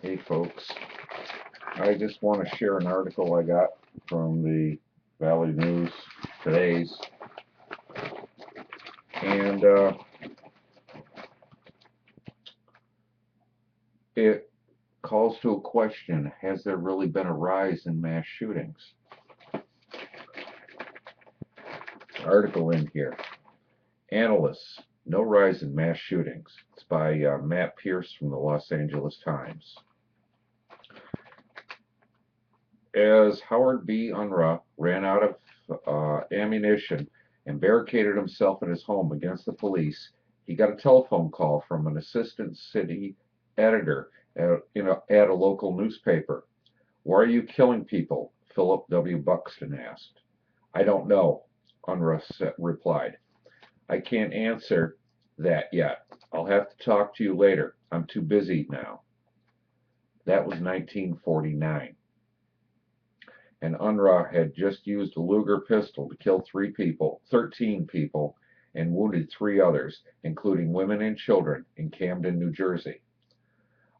Hey folks, I just want to share an article I got from the Valley News today's, and it calls to a question: has there really been a rise in mass shootings? Article in here. Analysts: no rise in mass shootings. It's by Matt Pierce from the Los Angeles Times. As Howard B. Unruh ran out of ammunition and barricaded himself in his home against the police, he got a telephone call from an assistant city editor at a local newspaper. "Why are you killing people?" Philip W. Buxton asked. "I don't know," Unruh replied. "I can't answer that yet. I'll have to talk to you later. I'm too busy now." That was 1949. And Unruh had just used a Luger pistol to kill 13 people, and wounded 3 others, including women and children, in Camden, New Jersey.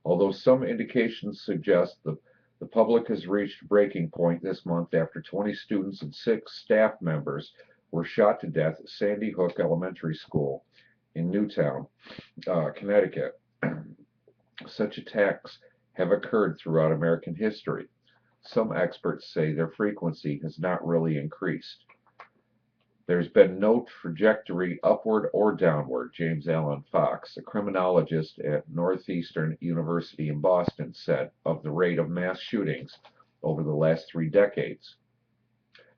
Although some indications suggest the public has reached a breaking point this month after 20 students and 6 staff members were shot to death at Sandy Hook Elementary School in Newtown, Connecticut. Such attacks have occurred throughout American history. Some experts say their frequency has not really increased. There's been no trajectory upward or downward, James Allen Fox, a criminologist at Northeastern University in Boston, said of the rate of mass shootings over the last 3 decades.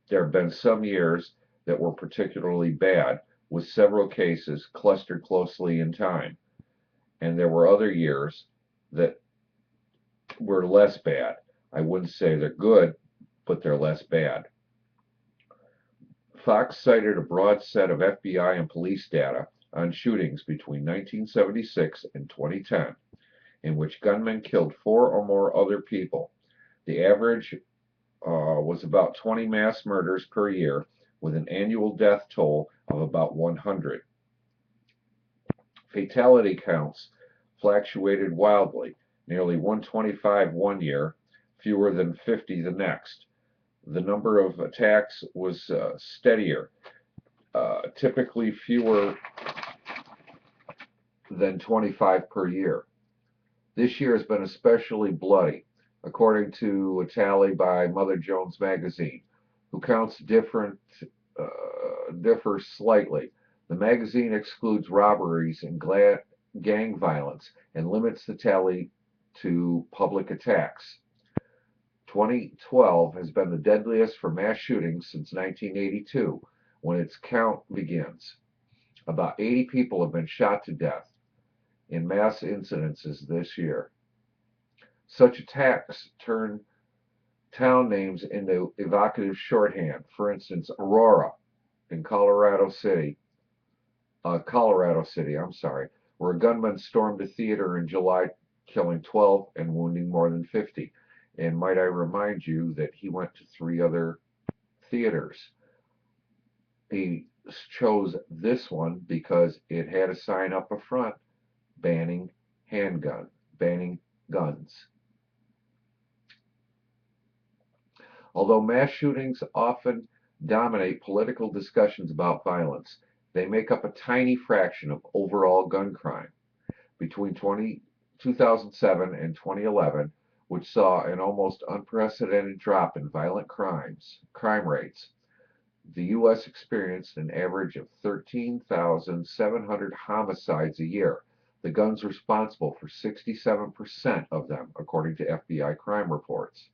There have been some years that were particularly bad, with several cases clustered closely in time, and there were other years that were less bad. I wouldn't say they're good, but they're less bad. Fox cited a broad set of FBI and police data on shootings between 1976 and 2010, in which gunmen killed 4 or more other people. The average was about 20 mass murders per year, with an annual death toll of about 100. Fatality counts fluctuated wildly, nearly 125 one year, fewer than 50 the next. The number of attacks was steadier, typically fewer than 25 per year. This year has been especially bloody, according to a tally by Mother Jones magazine, who counts differ slightly. The magazine excludes robberies and gang violence and limits the tally to public attacks. 2012 has been the deadliest for mass shootings since 1982, when its count begins. About 80 people have been shot to death in mass incidences this year. Such attacks turn town names into evocative shorthand. For instance, Aurora in Colorado City, where a gunman stormed a theater in July, killing 12 and wounding more than 50. And might I remind you that he went to 3 other theaters. He chose this one because it had a sign up front banning guns. Although mass shootings often dominate political discussions about violence, they make up a tiny fraction of overall gun crime. Between 2007 and 2011, which saw an almost unprecedented drop in violent crime rates, the U.S. experienced an average of 13,700 homicides a year. The guns responsible for 67% of them, according to FBI crime reports.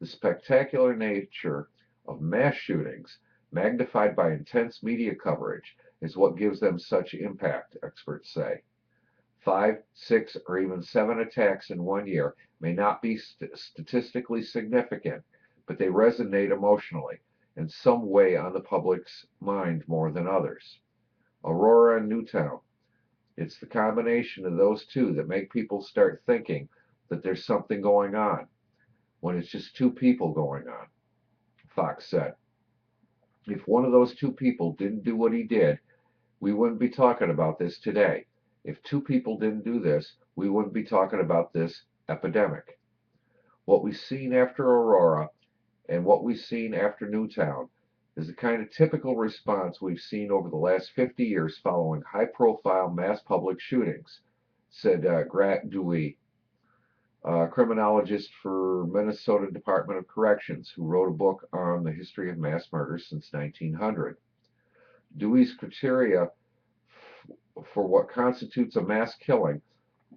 The spectacular nature of mass shootings, magnified by intense media coverage, is what gives them such impact, experts say. 5, 6, or even 7 attacks in one year may not be statistically significant, but they resonate emotionally, in some way on the public's mind more than others. Aurora and Newtown. It's the combination of those two that make people start thinking that there's something going on, when it's just 2 people going on, Fox said. If one of those 2 people didn't do what he did, we wouldn't be talking about this today. If 2 people didn't do this, we wouldn't be talking about this epidemic. What we've seen after Aurora and what we've seen after Newtown is the kind of typical response we've seen over the last 50 years following high-profile mass public shootings, said Grant Dewey, criminologist for Minnesota Department of Corrections, who wrote a book on the history of mass murder since 1900. Dewey's criteria for what constitutes a mass killing,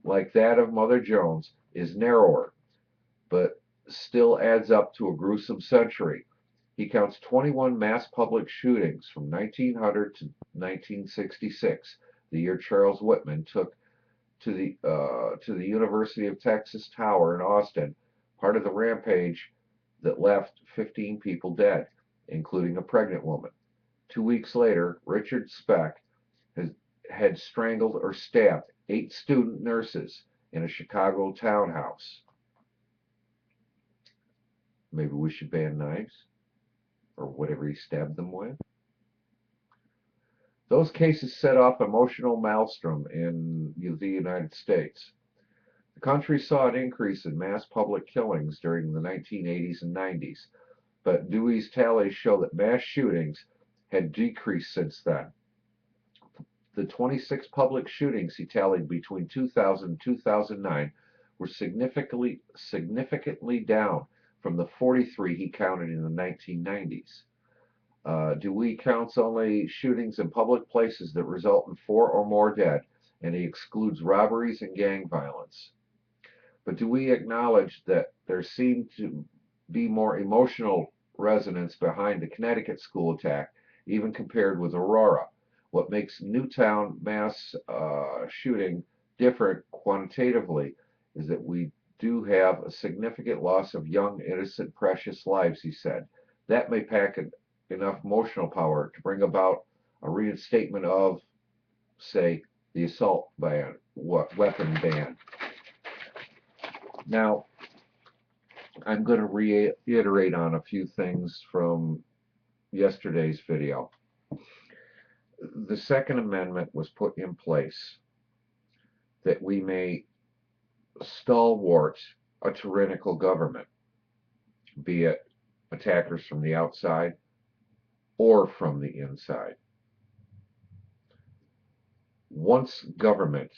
like that of Mother Jones, is narrower, but still adds up to a gruesome century. He counts 21 mass public shootings from 1900 to 1966, the year Charles Whitman took to the University of Texas Tower in Austin, part of the rampage that left 15 people dead, including a pregnant woman. 2 weeks later, Richard Speck had strangled or stabbed 8 student nurses in a Chicago townhouse. Maybe we should ban knives or whatever he stabbed them with. Those cases set off emotional maelstrom in the United States. The country saw an increase in mass public killings during the 1980s and 90s, but Dewey's tallies show that mass shootings had decreased since then. The 26 public shootings he tallied between 2000 and 2009 were significantly down from the 43 he counted in the 1990s. Dewey counts only shootings in public places that result in 4 or more dead, and he excludes robberies and gang violence. But Dewey acknowledged that there seemed to be more emotional resonance behind the Connecticut school attack, even compared with Aurora. What makes Newtown mass shooting different quantitatively is that we do have a significant loss of young, innocent, precious lives, he said. That may pack enough emotional power to bring about a reinstatement of, say, the assault ban, weapon ban. Now, I'm going to reiterate on a few things from yesterday's video. The Second Amendment was put in place that we may stalwart a tyrannical government, be it attackers from the outside or from the inside. Once government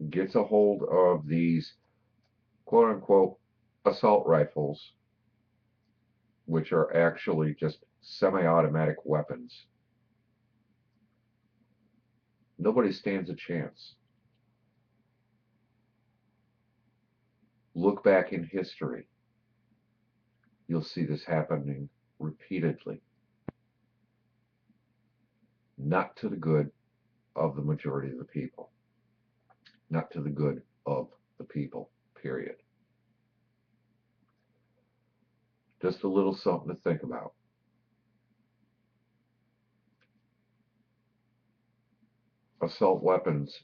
gets a hold of these quote-unquote assault rifles, which are actually just semi-automatic weapons, nobody stands a chance. Look back in history. You'll see this happening repeatedly. Not to the good of the majority of the people. Not to the good of the people, period. Just a little something to think about. Assault weapons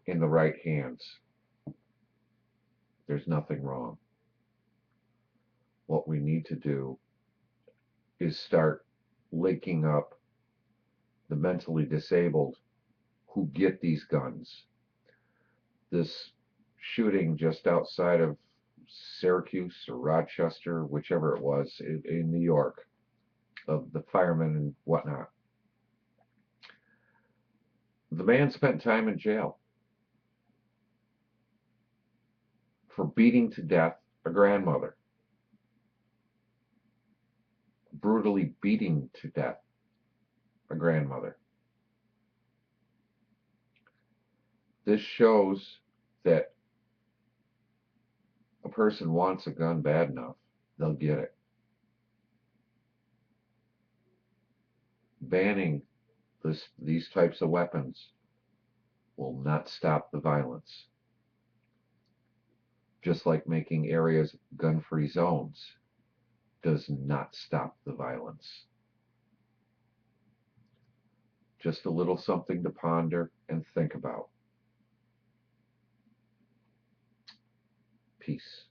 in the right hands, there's nothing wrong. What we need to do is start linking up the mentally disabled who get these guns. This shooting just outside of Syracuse or Rochester, whichever it was, in New York, of the firemen and whatnot. The man spent time in jail for beating to death a grandmother. Brutally beating to death a grandmother. This shows that a person wants a gun bad enough, they'll get it. Banning these types of weapons will not stop the violence. Just like making areas gun-free zones does not stop the violence. Just a little something to ponder and think about. Peace.